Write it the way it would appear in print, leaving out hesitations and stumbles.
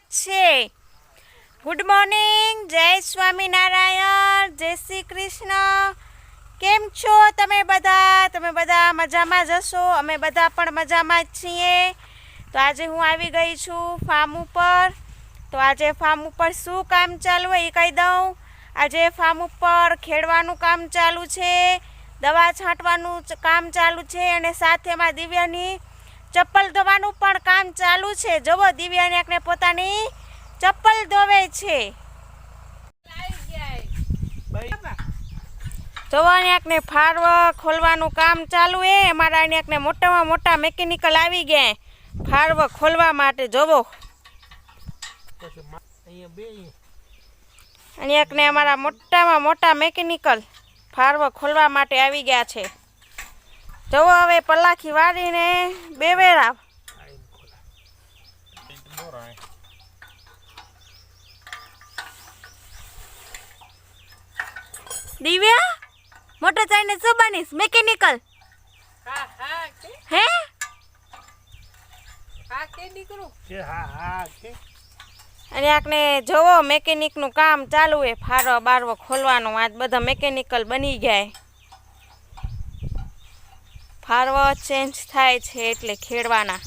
છે। Good morning, જય સ્વામિનારાયણ, જય શ્રી કૃષ્ણ। કેમ છો તમે બધા મજામાં જ હશો। અમે બધા પણ મજામાં જ છીએ। તો આજે હું આવી ગઈ છું ફાર્મ ઉપર। તો આજે ફાર્મ ઉપર શું કામ ચાલુ હોય એ કહી દઉં। આજે ફાર્મ ઉપર ખેડવાનું કામ ચાલુ છે, દવા છાંટવાનું કામ ચાલુ છે અને સાથેમાં દિવ્યાની ચપ્પલ ધોવાનું પણ કામ ચાલુ છે। જુઓ, દિવ્યાને પોતાની ચપ્પલ ધોવે છે। જવાને ફાર્વ ખોલવાનું કામ ચાલુ હે। અમારા એને મોટામાં મોટા મેકેનિકલ આવી ગયા ફાર્વ ખોલવા માટે। જોવો, અહીંયા અમારા મોટામાં મોટા મેકેનિકલ ફાર્વ ખોલવા માટે આવી ગયા છે। જવો, હવે પલાખી વાળીને બેવેરા। દિવ્યા, મોટો થઈને શું બનીશ? મેકેનિકલ? હે? અને આકને જોવો, મેકેનિકનું કામ ચાલુ હે, ફારો બારવો ખોલવાનો। આજ બધા મેકેનિકલ બની ગયા। ફારવો ચેન્જ થાય છે એટલે ખેડવાના।